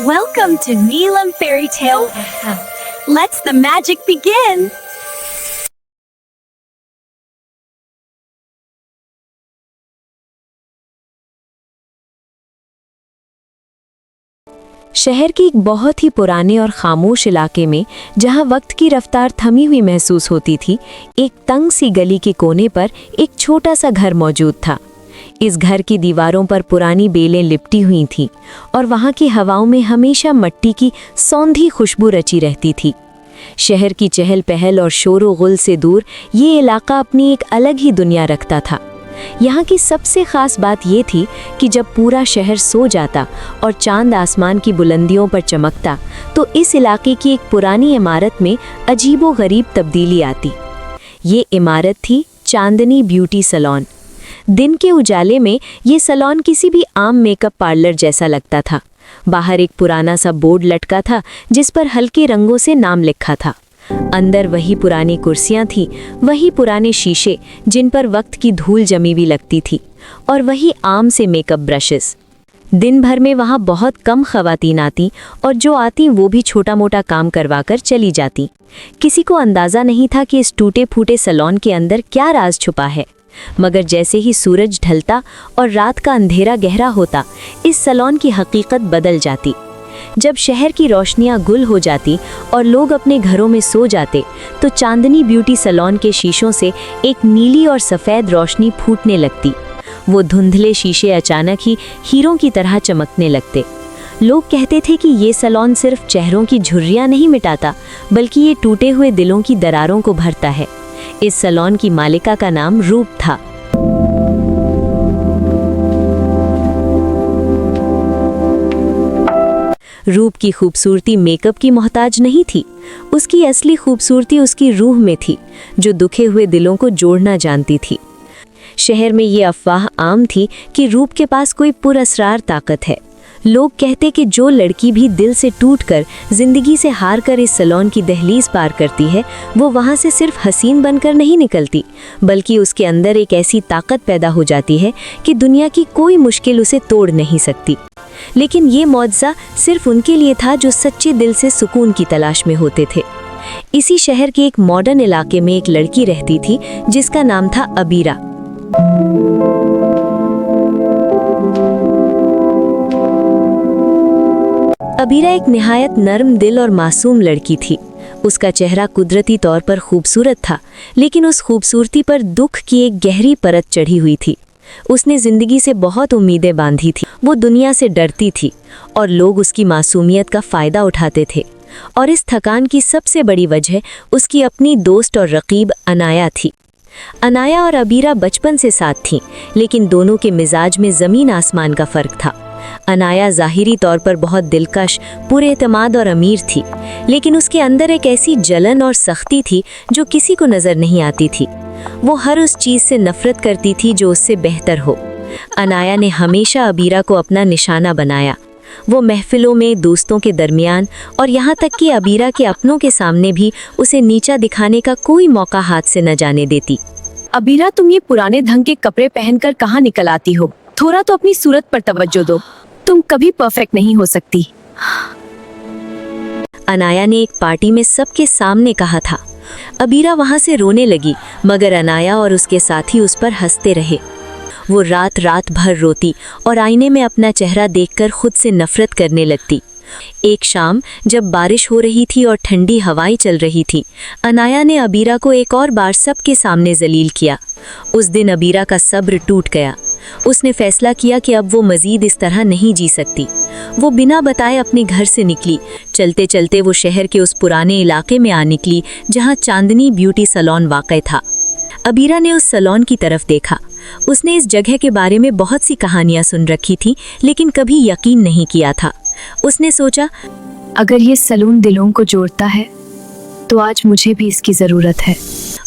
Welcome to Neelam Fairy Tale. Let's the magic begin. शहर के एक बहुत ही पुराने और खामोश इलाके में, जहां वक्त की रफ्तार थमी हुई महसूस होती थी, एक तंग सी गली के कोने पर एक छोटा सा घर मौजूद था। इस घर की दीवारों पर पुरानी बेलें लिपटी हुई थीं और वहां की हवाओं में हमेशा मिट्टी की सौंधी खुशबू रची रहती थी। शहर की चहल पहल और शोरो गुल से दूर ये इलाका अपनी एक अलग ही दुनिया रखता था। यहाँ की सबसे ख़ास बात ये थी कि जब पूरा शहर सो जाता और चांद आसमान की बुलंदियों पर चमकता, तो इस इलाके की एक पुरानी इमारत में अजीबो-गरीब तब्दीली आती। ये इमारत थी चांदनी ब्यूटी सैलून। दिन के उजाले में ये सैलून किसी भी आम मेकअप पार्लर जैसा लगता था। बाहर एक पुराना सा बोर्ड लटका था जिस पर हल्के रंगों से नाम लिखा था। अंदर वही पुरानी कुर्सियां थीं, वही पुराने शीशे जिन पर वक्त की धूल जमी हुई लगती थी, और वही आम से मेकअप ब्रशेस। दिन भर में वहां बहुत कम खवातीन आती, और जो आती वो भी छोटा मोटा काम करवाकर चली जाती। किसी को अंदाज़ा नहीं था कि इस टूटे फूटे सैलून के अंदर क्या राज छुपा है। मगर जैसे ही सूरज ढलता और रात का अंधेरा गहरा होता, इस सैलून की हकीकत बदल जाती। जब शहर की रोशनियां गुल हो जाती और लोग अपने घरों में सो जाते, तो चांदनी ब्यूटी सैलून के शीशों से एक नीली और सफ़ेद रोशनी फूटने लगती। वो धुंधले शीशे अचानक ही हीरों की तरह चमकने लगते। लोग कहते थे कि ये सैलून सिर्फ चेहरों की झुर्रियां नहीं मिटाता, बल्कि ये टूटे हुए दिलों की दरारों को भरता है। इस सैलून की मालिका का नाम रूप था। रूप की खूबसूरती मेकअप की मोहताज नहीं थी। उसकी असली खूबसूरती उसकी रूह में थी, जो दुखे हुए दिलों को जोड़ना जानती थी। शहर में ये अफवाह आम थी कि रूप के पास कोई पुरअसरार ताकत है। लोग कहते कि जो लड़की भी दिल से टूटकर जिंदगी से हार कर इस सैलून की दहलीज पार करती है, वो वहाँ से सिर्फ हसीन बनकर नहीं निकलती, बल्कि उसके अंदर एक ऐसी ताकत पैदा हो जाती है कि दुनिया की कोई मुश्किल उसे तोड़ नहीं सकती। लेकिन ये मौजज़ा सिर्फ उनके लिए था जो सच्चे दिल से सुकून की तलाश में होते थे। इसी शहर के एक मॉडर्न इलाके में एक लड़की रहती थी जिसका नाम था अबीरा। अबीरा एक निहायत नर्म दिल और मासूम लड़की थी। उसका चेहरा कुदरती तौर पर खूबसूरत था, लेकिन उस खूबसूरती पर दुख की एक गहरी परत चढ़ी हुई थी। उसने ज़िंदगी से बहुत उम्मीदें बांधी थी। वो दुनिया से डरती थी और लोग उसकी मासूमियत का फ़ायदा उठाते थे। और इस थकान की सबसे बड़ी वजह उसकी अपनी दोस्त और रकीब अनाया थी। अनाया और अबीरा बचपन से साथ थीं, लेकिन दोनों के मिजाज में ज़मीन आसमान का फ़र्क था। अनाया ज़ाहिरी तौर पर बहुत दिलकश, पुरएतमाद और अमीर थी, लेकिन उसके अंदर एक ऐसी जलन और सख्ती थी जो किसी को नज़र नहीं आती थी। वो हर उस चीज़ से नफ़रत करती थी जो उससे बेहतर हो। अनाया ने हमेशा अबीरा को अपना निशाना बनाया। वो महफिलों में, दोस्तों के दरमियान और यहाँ तक कि अबीरा के अपनों के सामने भी उसे नीचा दिखाने का कोई मौका हाथ से न जाने देती। अबीरा, तुम ये पुराने ढंग के कपड़े पहनकर कहाँ निकल आती हो? थोड़ा तो अपनी सूरत पर तवज्जो दो। तुम कभी परफेक्ट नहीं हो सकती। अनाया ने एक पार्टी में सबके सामने कहा था। अबीरा वहाँ से रोने लगी, मगर अनाया और उसके साथी उस पर हंसते रहे। वो रात रात भर रोती और आईने में अपना चेहरा देखकर खुद से नफरत करने लगती। एक शाम जब बारिश हो रही थी और ठंडी हवाएं चल रही थी, अनाया ने अबीरा को एक और बार सबके सामने जलील किया। उस दिन अबीरा का सब्र टूट गया। उसने फैसला किया कि अब वो मज़ीद इस तरह नहीं जी सकती। वो बिना बताए अपने घर से निकली। चलते चलते वो शहर के उस पुराने इलाके में आ निकली जहाँ चांदनी ब्यूटी सैलून वाक़ई था। अबीरा ने उस सैलून की तरफ देखा। उसने इस जगह के बारे में बहुत सी कहानियाँ सुन रखी थी, लेकिन कभी यकीन नहीं किया था। उसने सोचा, अगर ये सैलून दिलों को जोड़ता है तो आज मुझे भी इसकी ज़रूरत है।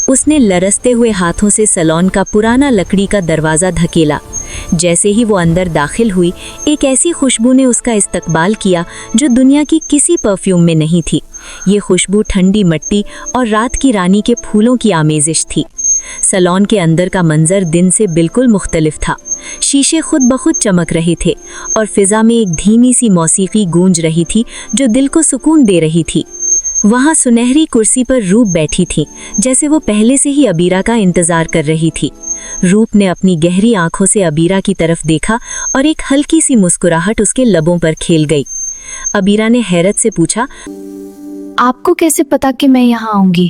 उसने लरसते हुए हाथों से सैलून का पुराना लकड़ी का दरवाज़ा धकेला। जैसे ही वो अंदर दाखिल हुई, एक ऐसी खुशबू ने उसका इस्तकबाल किया जो दुनिया की किसी परफ्यूम में नहीं थी। ये खुशबू ठंडी मिट्टी और रात की रानी के फूलों की आमेजिश थी। सैलून के अंदर का मंजर दिन से बिल्कुल मुख्तलिफ था। शीशे खुद ब खुद चमक रहे थे और फिजा में एक धीमी सी मौसीकी गूंज रही थी जो दिल को सुकून दे रही थी। वहाँ सुनहरी कुर्सी पर रूप बैठी थी, जैसे वो पहले से ही अबीरा का इंतजार कर रही थी। रूप ने अपनी गहरी आंखों से अबीरा की तरफ देखा और एक हल्की सी मुस्कुराहट उसके लबों पर खेल गई। अबीरा ने हैरत से पूछा, आपको कैसे पता कि मैं यहाँ आऊंगी?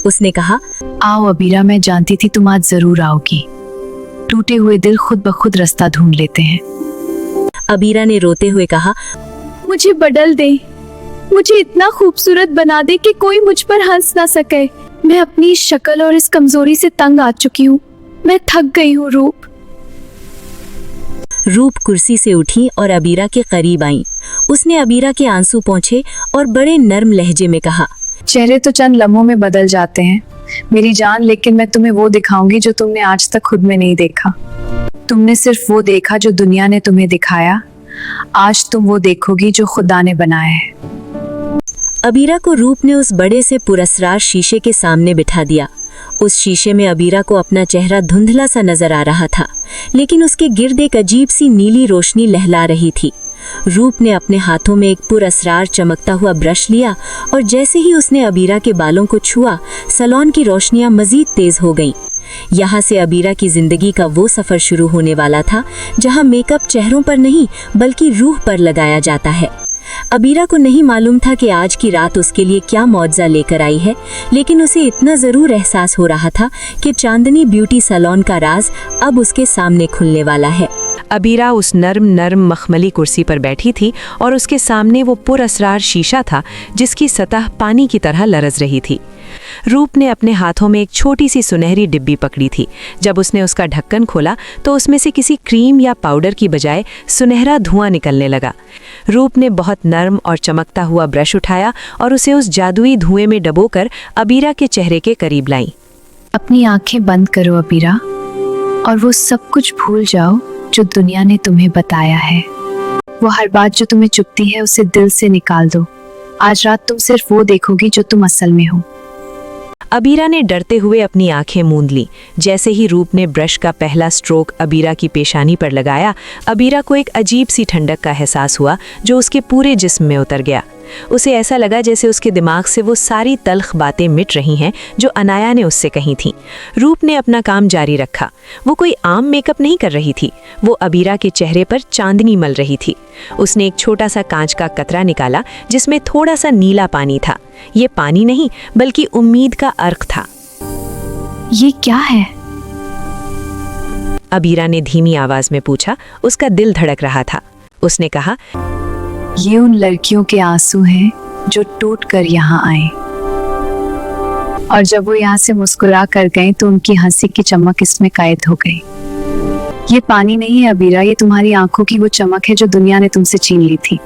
उसने कहा, आओ अबीरा, मैं जानती थी तुम आज जरूर आओगी। टूटे हुए दिल खुद ब खुद रास्ता ढूंढ लेते हैं। अबीरा ने रोते हुए कहा, मुझे बदल दे, मुझे इतना खूबसूरत बना दे कि कोई मुझ पर हंस ना सके। मैं अपनी इस शक्ल और इस कमजोरी से तंग आ चुकी हूँ। मैं थक गई हूँ। रूप कुर्सी से उठी और अबीरा के करीब आई। उसने अबीरा के आंसू पोंछे और बड़े नर्म लहजे में कहा, चेहरे तो चंद लम्हों में बदल जाते हैं मेरी जान, लेकिन मैं तुम्हें वो दिखाऊंगी जो तुमने आज तक खुद में नहीं देखा। तुमने सिर्फ वो देखा जो दुनिया ने तुम्हें दिखाया। आज तुम वो देखोगी जो खुदा ने बनाया है। अबीरा को रूप ने उस बड़े से पुरस्कार शीशे के सामने बिठा दिया। उस शीशे में अबीरा को अपना चेहरा धुंधला सा नजर आ रहा था, लेकिन उसके गिर्द एक अजीब सी नीली रोशनी लहला रही थी। रूप ने अपने हाथों में एक पुरस्कार चमकता हुआ ब्रश लिया और जैसे ही उसने अबीरा के बालों को छुआ, सैलून की रोशनियां मजीद तेज हो गईं। यहाँ से अबीरा की जिंदगी का वो सफर शुरू होने वाला था जहाँ मेकअप चेहरों पर नहीं बल्कि रूह पर लगाया जाता है। अबीरा को नहीं मालूम था कि आज की रात उसके लिए क्या मौजज़ा लेकर आई है, लेकिन उसे इतना ज़रूर एहसास हो रहा था कि चांदनी ब्यूटी सैलून का राज अब उसके सामने खुलने वाला है। अबीरा उस नर्म मखमली कुर्सी पर बैठी थी और उसके सामने वो पुरअसरार शीशा था जिसकी सतह पानी की तरह लरज रही थी। रूप ने अपने हाथों में एक छोटी सी सुनहरी डिब्बी पकड़ी थी। जब उसने उसका ढक्कन खोला तो उसमें से किसी क्रीम या पाउडर की बजाय सुनहरा धुआं निकलने लगा। रूप ने बहुत नर्म और चमकता हुआ ब्रश उठाया और उसे उस जादुई धुएं में डबोकर अबीरा के चेहरे के करीब लाई। अपनी आंखें बंद करो अबीरा, और वो सब कुछ भूल जाओ जो दुनिया ने तुम्हें बताया है। वो हर बात जो तुम्हें चुभती है उसे दिल से निकाल दो। आज रात तुम सिर्फ वो देखोगी जो तुम असल में हो। अबीरा ने डरते हुए अपनी आंखें मूंद ली। जैसे ही रूप ने ब्रश का पहला स्ट्रोक अबीरा की पेशानी पर लगाया, अबीरा को एक अजीब सी ठंडक का एहसास हुआ जो उसके पूरे जिस्म में उतर गया। उसे ऐसा लगा जैसे उसके दिमाग से वो सारी तल्ख बातें मिट रही हैं जो अनाया ने उससे कही थीं। रूप ने अपना काम जारी रखा। वो कोई आम मेकअप नहीं कर रही थी, वो अबीरा के चेहरे पर चांदनी मल रही थी। उसने एक छोटा सा कांच का कतरा निकाला जिसमें थोड़ा सा नीला पानी था। ये पानी नहीं बल्कि उम्मीद का अर्क था। ये क्या है? अबीरा ने धीमी आवाज में पूछा। उसका दिल धड़क रहा था। उसने कहा, ये उन लड़कियों के आंसू हैं जो टूट कर यहाँ आए, और जब वो यहाँ से मुस्कुरा कर गए तो उनकी हंसी की चमक इसमें कैद हो गई। ये पानी नहीं है अबीरा, ये तुम्हारी आंखों की वो चमक है जो दुनिया ने तुमसे छीन ली थी।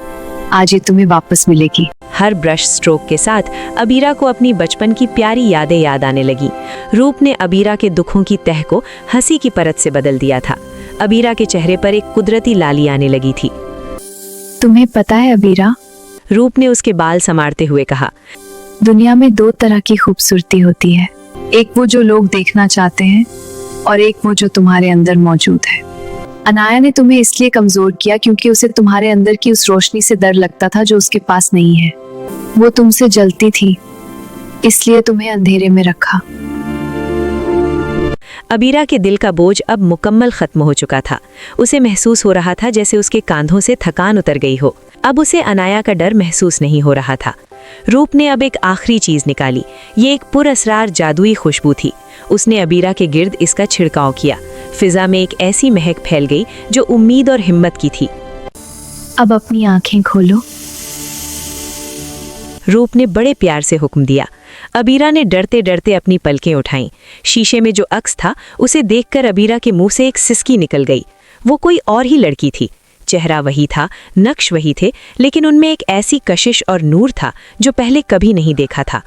आज ये तुम्हें वापस मिलेगी। हर ब्रश स्ट्रोक के साथ अबीरा को अपनी बचपन की प्यारी यादें याद आने लगी। रूप ने अबीरा के दुखों की तह को हंसी की परत से बदल दिया था। अबीरा के चेहरे पर एक कुदरती लाली आने लगी थी। तुम्हें पता है अबीरा, रूप ने उसके बाल संवारते हुए कहा, दुनिया में दो तरह की खूबसूरती होती है, एक वो जो लोग देखना चाहते हैं और एक वो जो तुम्हारे अंदर मौजूद है। अनाया ने तुम्हें इसलिए कमजोर किया क्योंकि उसे तुम्हारे अंदर की उस रोशनी से डर लगता था जो उसके पास नहीं है। वो तुमसे जलती थी, इसलिए तुम्हें अंधेरे में रखा। अबीरा के दिल का बोझ अब मुकम्मल खत्म हो चुका था। उसे महसूस हो रहा था जैसे उसके कांधों से थकान उतर गई हो। अब उसे अनाया का डर महसूस नहीं हो रहा था। रूप ने अब एक आखिरी चीज निकाली। ये एक पुरअसरार जादुई खुशबू थी। उसने अबीरा के गिर्द इसका छिड़काव किया। फिजा में एक ऐसी महक फैल गई जो उम्मीद और हिम्मत की थी। अब अपनी आंखें खोलो। रूप ने बड़े प्यार से हुक्म दिया। अबीरा ने डरते डरते अपनी पलकें उठाईं। शीशे में जो अक्स था उसे देखकर अबीरा के मुंह से एक सिसकी निकल गई। वो कोई और ही लड़की थी। चेहरा वही था, नक्श वही थे, लेकिन उनमें एक ऐसी कशिश और नूर था जो पहले कभी नहीं देखा था।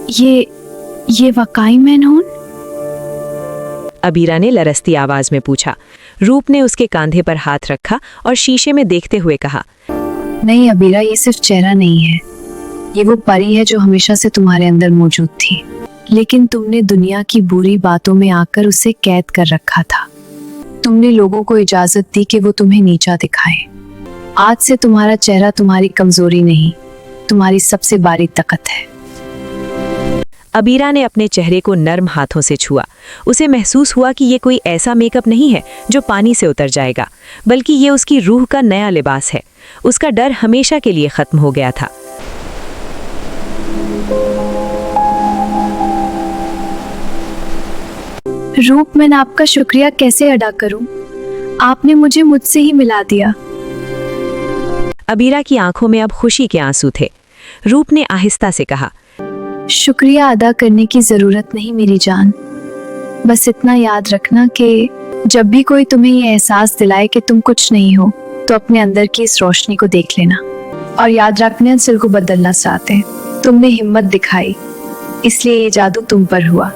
ये वाकई मैनून? अबीरा ने लरसती आवाज में पूछा। रूप ने उसके कांधे पर हाथ रखा और शीशे में देखते हुए कहा, नहीं अबीरा, ये सिर्फ चेहरा नहीं है, ये वो परी है जो हमेशा से तुम्हारे अंदर मौजूद थी। लेकिन तुमने दुनिया की बुरी बातों में आकर उसे कैद कर रखा था। तुमने लोगों को इजाजत दी कि वो तुम्हें नीचा दिखाएं। आज से तुम्हारा चेहरा तुम्हारी कमजोरी नहीं, तुम्हारी सबसे बड़ी ताकत है। अबीरा ने अपने चेहरे को नर्म हाथों से छुआ। उसे महसूस हुआ कि ये कोई ऐसा मेकअप नहीं है जो पानी से उतर जाएगा, बल्कि ये उसकी रूह का नया लिबास है। उसका डर हमेशा के लिए खत्म हो गया था। रूप, मैं आपका शुक्रिया कैसे अदा करूं? आपने मुझे मुझसे ही मिला दिया। अबीरा की आंखों में अब खुशी के आंसू थे। रूप ने आहिस्ता से कहा, शुक्रिया अदा करने की जरूरत नहीं मेरी जान। बस इतना याद रखना कि जब भी कोई तुम्हें ये एहसास दिलाए कि तुम कुछ नहीं हो, तो अपने अंदर की इस रोशनी को देख लेना और याद रखने दिल को बदलना चाहते हैं। तुमने हिम्मत दिखाई, इसलिए ये जादू तुम पर हुआ।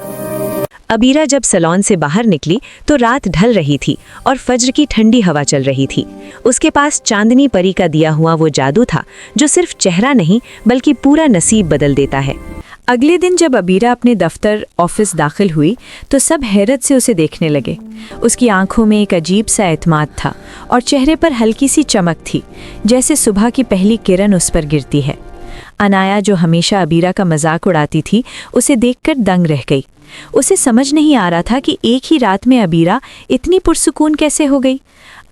अबीरा जब सैलून से बाहर निकली तो रात ढल रही थी और फज्र की ठंडी हवा चल रही थी। उसके पास चांदनी परी का दिया हुआ वो जादू था जो सिर्फ चेहरा नहीं बल्कि पूरा नसीब बदल देता है। अगले दिन जब अबीरा अपने दफ्तर ऑफिस दाखिल हुई तो सब हैरत से उसे देखने लगे। उसकी आंखों में एक अजीब सा एतमाद था और चेहरे पर हल्की सी चमक थी, जैसे सुबह की पहली किरण उस पर गिरती है। अनाया, जो हमेशा अबीरा का मजाक उड़ाती थी, उसे देखकर दंग रह गई। उसे समझ नहीं आ रहा था कि एक ही रात में अबीरा इतनी पुरसुकून कैसे हो गई।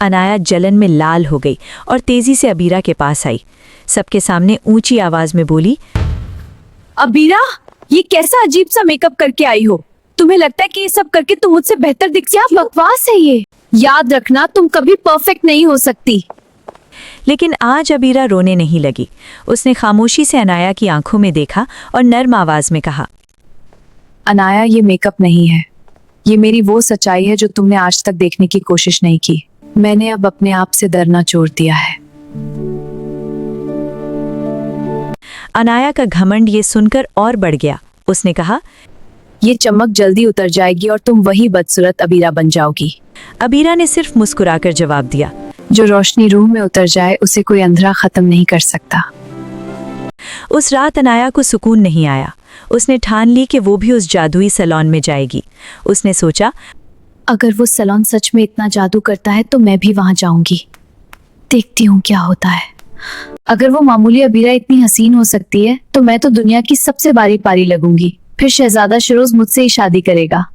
अनाया जलन में लाल हो गई और तेजी से अबीरा के पास आई। सबके सामने ऊंची आवाज में बोली, अबीरा, ये कैसा अजीब सा मेकअप करके आई हो? तुम्हें लगता है कि ये सब करके तुम मुझसे बेहतर दिखती? क्या बकवास है ये? याद रखना, तुम कभी परफेक्ट नहीं हो सकती। लेकिन आज अबीरा रोने नहीं लगी। उसने खामोशी से अनाया की आंखों में देखा और नर्म आवाज में कहा, अनाया, ये मेकअप नहीं है, ये मेरी वो सच्चाई है जो तुमने आज तक देखने की कोशिश नहीं की। मैंने अब अपने आप से डरना छोड़ दिया है। अनाया का घमंड ये सुनकर और बढ़ गया। उसने कहा, ये चमक जल्दी उतर जाएगी और तुम वही बदसूरत अबीरा बन जाओगी। अबीरा ने सिर्फ मुस्कुराकर जवाब दिया, जो रोशनी रूह में उतर जाए उसे कोई अंधेरा खत्म नहीं कर सकता। उस रात अनाया को सुकून नहीं आया। उसने ठान ली कि वो भी उस जादुई सैलून में जाएगी। उसने सोचा, अगर वो सैलून सच में इतना जादू करता है तो मैं भी वहां जाऊंगी, देखती हूँ क्या होता है। अगर वो मामूली अबीरा इतनी हसीन हो सकती है तो मैं तो दुनिया की सबसे बारी पारी लगूंगी। फिर शहजादा शिरोज मुझसे ही शादी करेगा।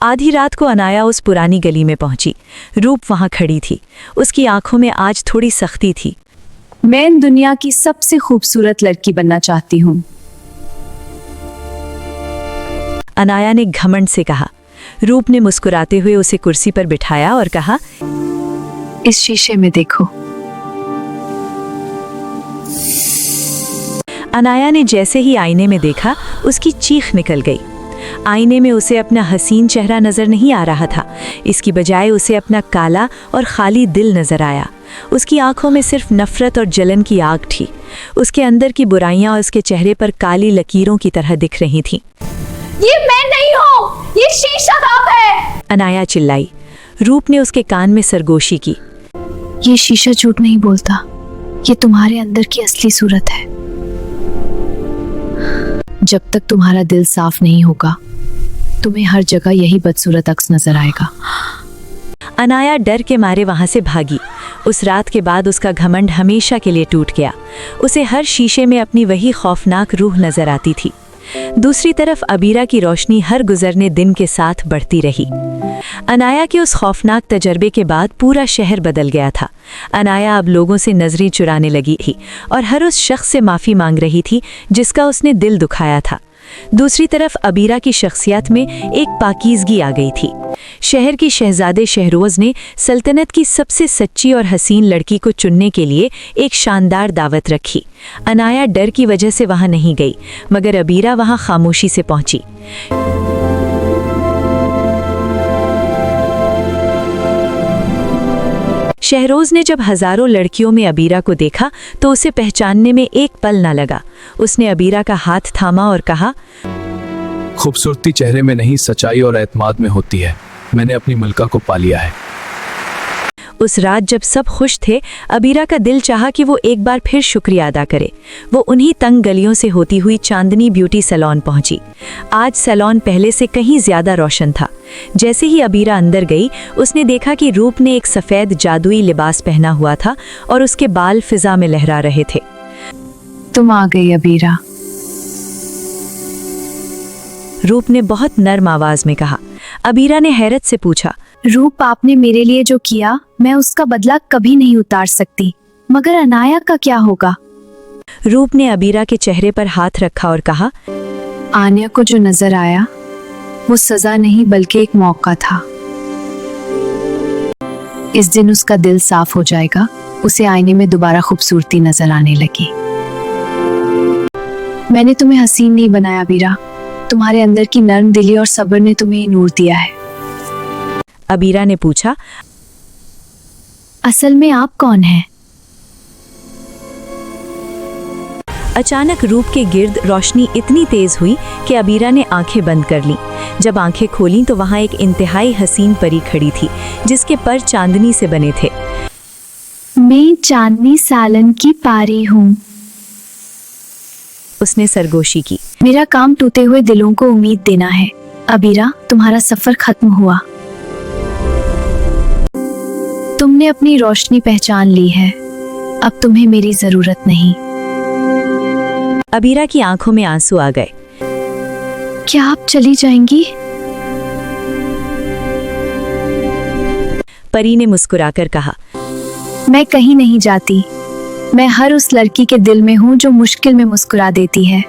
आधी रात को अनाया उस पुरानी गली में पहुंची। रूप वहां खड़ी थी। उसकी आंखों में आज थोड़ी सख्ती थी। मैं दुनिया की सबसे खूबसूरत लड़की बनना चाहती हूँ, अनाया ने घमंड से कहा। रूप ने मुस्कुराते हुए उसे कुर्सी पर बिठाया और कहा, इस शीशे में देखो। अनाया ने जैसे ही आईने में देखा, उसकी चीख निकल गई। आईने में उसे अपना हसीन चेहरा नजर नहीं आ रहा था। इसकी बजाय उसे अपना काला और खाली दिल नजर आया। उसकी आंखों में सिर्फ नफरत और जलन की आग थी। उसके अंदर की बुराइयां उसके चेहरे पर काली लकीरों की तरह दिख रही थीं। ये मैं नहीं हूँ, ये शीशा साफ है, अनाया चिल्लाई। रूप ने उसके कान में सरगोशी की। ये शीशा झूठ नहीं बोलता, ये तुम्हारे अंदर की असली सूरत है। जब तक तुम्हारा दिल साफ नहीं होगा, तुम्हें हर जगह यही बदसूरत अक्स नजर आएगा। अनाया डर के मारे वहां से भागी। उस रात के बाद उसका घमंड हमेशा के लिए टूट गया। उसे हर शीशे में अपनी वही खौफनाक रूह नजर आती थी। दूसरी तरफ अबीरा की रोशनी हर गुजरने दिन के साथ बढ़ती रही। अनाया के उस खौफनाक तजर्बे के बाद पूरा शहर बदल गया था। अनाया अब लोगों से नजरें चुराने लगी थी और हर उस शख्स से माफ़ी मांग रही थी जिसका उसने दिल दुखाया था। दूसरी तरफ अबीरा की शख्सियत में एक पाकीज़गी आ गई थी। शहर की शहजादे शहरोज ने सल्तनत की सबसे सच्ची और हसीन लड़की को चुनने के लिए एक शानदार दावत रखी। अनाया डर की वजह से वहां नहीं गई, मगर अबीरा वहां खामोशी से पहुंची। शहरोज ने जब हजारों लड़कियों में अबीरा को देखा तो उसे पहचानने में एक पल न लगा। उसने अबीरा का हाथ थामा और कहा, खूबसूरती चेहरे में नहीं, सच्चाई और एतमाद में होती है। मैंने अपनी मलका को पा लिया है। उस रात जब सब खुश थे, अबीरा का दिल चाहा कि वो एक बार फिर शुक्रिया अदा करे। वो उन्हीं तंग गलियों से होती हुई चांदनी ब्यूटी सैलून पहुंची। आज सैलून पहले से कहीं ज्यादा रोशन था। जैसे ही अबीरा अंदर गई, उसने देखा कि रूप ने एक सफेद जादुई लिबास पहना हुआ था और उसके बाल फिजा में लहरा रहे थे। तुम आ गई अबीरा। रूप ने बहुत नर्म आवाज में कहा। अबीरा ने हैरत से पूछा, रूप, आपने मेरे लिए जो किया, मैं उसका बदला कभी नहीं उतार सकती, मगर अनाया का क्या होगा? रूप ने अबीरा के चेहरे पर हाथ रखा और कहा, आन्या को जो नजर आया वो सजा नहीं बल्कि एक मौका था। इस दिन उसका दिल साफ हो जाएगा। उसे आईने में दोबारा खूबसूरती नजर आने लगी। मैंने तुम्हें हसीन नहीं बनाया अबीरा, तुम्हारे अंदर की नर्म दिली और सब्र ने तुम्हें ये नूर दिया है। अबीरा ने पूछा, असल में आप कौन हैं? अचानक रूप के गिर्द रोशनी इतनी तेज हुई कि अबीरा ने आंखें बंद कर लीं। जब आंखें खोलीं तो वहां एक इंतहाई हसीन परी खड़ी थी, जिसके पर चांदनी से बने थे। मैं चांदनी सालन की पारी हूँ। उसने सरगोशी की। मेरा काम टूटे हुए दिलों को उम्मीद देना है। अबीरा, तुम्हारा सफर खत्म हुआ। तुमने अपनी रोशनी पहचान ली है। अब तुम्हें मेरी जरूरत नहीं। अबीरा की आंखों में आंसू आ गए। क्या आप चली जाएंगी? परी ने मुस्कुराकर कहा, मैं कहीं नहीं जाती। मैं हर उस लड़की के दिल में हूँ जो मुश्किल में मुस्कुरा देती है।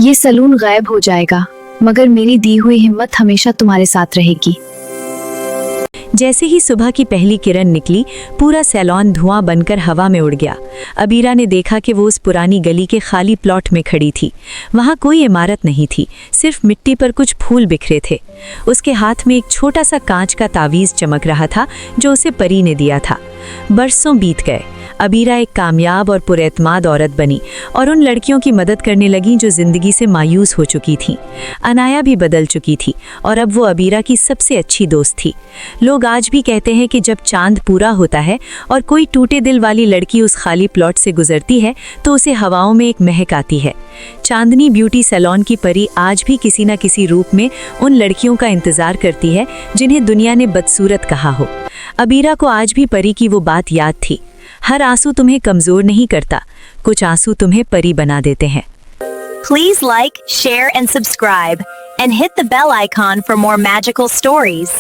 ये सलून गायब हो जाएगा, मगर मेरी दी हुई हिम्मत हमेशा तुम्हारे साथ रहेगी। जैसे ही सुबह की पहली किरण निकली, पूरा सैलून धुआं बनकर हवा में उड़ गया। अबीरा ने देखा कि वो उस पुरानी गली के खाली प्लॉट में खड़ी थी। वहाँ कोई इमारत नहीं थी, सिर्फ मिट्टी पर कुछ फूल बिखरे थे। उसके हाथ में एक छोटा सा कांच का तावीज़ चमक रहा था, जो उसे परी ने दिया था। बरसों बीत गए। अबीरा एक कामयाब और पुरएतमाद औरत बनी और उन लड़कियों की मदद करने लगी जो जिंदगी से मायूस हो चुकी थीं। अनाया भी बदल चुकी थी और अब वो अबीरा की सबसे अच्छी दोस्त थी। लोग आज भी कहते हैं कि जब चांद पूरा होता है और कोई टूटे दिल वाली लड़की उस खाली प्लॉट से गुजरती है तो उसे हवाओं में एक महक आती है। चांदनी ब्यूटी सैलून की परी आज भी किसी न किसी रूप में उन लड़कियों का इंतजार करती है जिन्हें दुनिया ने बदसूरत कहा हो। अबीरा को आज भी परी की वो बात याद थी। हर आंसू तुम्हें कमजोर नहीं करता, कुछ आंसू तुम्हें परी बना देते हैं। Please like, share and subscribe and hit the bell icon for more magical stories.